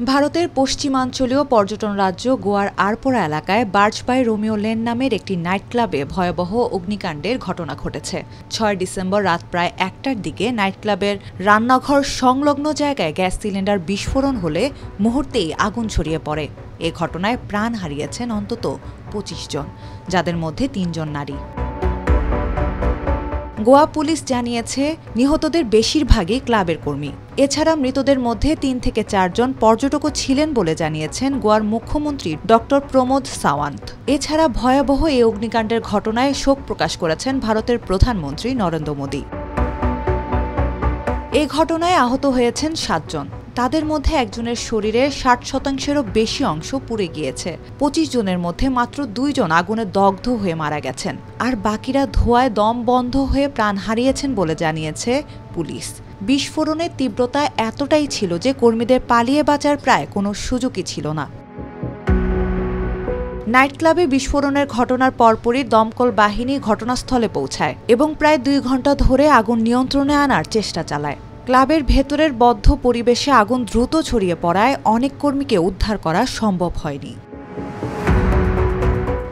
ভারতের পশ্চিমাঞ্চলীয় পর্যটন রাজ্য গোয়ার আরপোরা এলাকায় বার্জবাই রোমিও লেন নামের একটি নাইট ক্লাবে ভয়াবহ অগ্নিকাণ্ডের ঘটনা ঘটেছে। ৬ ডিসেম্বর রাত প্রায় ১টার দিকে নাইট ক্লাবের রান্নাঘর সংলগ্ন জায়গায় গ্যাস সিলিন্ডার বিস্ফোরণ হলে মুহূর্তেই আগুন ছড়িয়ে পড়ে। এ ঘটনায় প্রাণ হারিয়েছেন অন্তত ২৫ জন, যাদের মধ্যে ৩ জন নারী। গোয়া পুলিশ জানিয়েছে, নিহতদের বেশিরভাগই ক্লাবের কর্মী। এছাড়া মৃতদের মধ্যে ৩ থেকে ৪ জন পর্যটকও ছিলেন বলে জানিয়েছেন গোয়ার মুখ্যমন্ত্রী ডক্টর প্রমোদ সাওয়ান্ত। এছাড়া ভয়াবহ এই অগ্নিকাণ্ডের ঘটনায় শোক প্রকাশ করেছেন ভারতের প্রধানমন্ত্রী নরেন্দ্র মোদী। এ ঘটনায় আহত হয়েছেন ৭ জন। তাদের মধ্যে একজনের শরীরের ৬০%-এরও বেশি অংশ পুড়ে গিয়েছে। ২৫ জনের মধ্যে মাত্র ২ জন আগুনে দগ্ধ হয়ে মারা গেছেন, আর বাকিরা ধোঁয়ায় দম বন্ধ হয়ে প্রাণ হারিয়েছেন বলে জানিয়েছে পুলিশ। বিস্ফোরণের তীব্রতা এতটাই ছিল যে কর্মীদের পালিয়ে বাঁচার প্রায় কোনো সুযোগই ছিল না। নাইট ক্লাবে বিস্ফোরণের ঘটনার পরপরই দমকল বাহিনী ঘটনাস্থলে পৌঁছায় এবং প্রায় ২ ঘণ্টা ধরে আগুন নিয়ন্ত্রণে আনার চেষ্টা চালায়। ক্লাবের ভেতরের বদ্ধ পরিবেশে আগুন দ্রুত ছড়িয়ে পড়ায় অনেক কর্মীকে উদ্ধার করা সম্ভব হয়নি।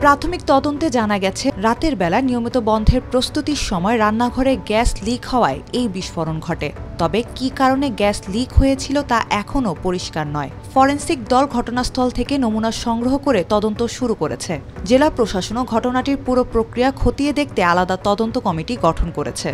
প্রাথমিক তদন্তে জানা গেছে, রাতের বেলা নিয়মিত বন্ধের প্রস্তুতির সময় রান্নাঘরে গ্যাস লিক হওয়ায় এই বিস্ফোরণ ঘটে। তবে কী কারণে গ্যাস লিক হয়েছিল তা এখনও পরিষ্কার নয়। ফরেনসিক দল ঘটনাস্থল থেকে নমুনা সংগ্রহ করে তদন্ত শুরু করেছে। জেলা প্রশাসনও ঘটনাটির পুরো প্রক্রিয়া খতিয়ে দেখতে আলাদা তদন্ত কমিটি গঠন করেছে।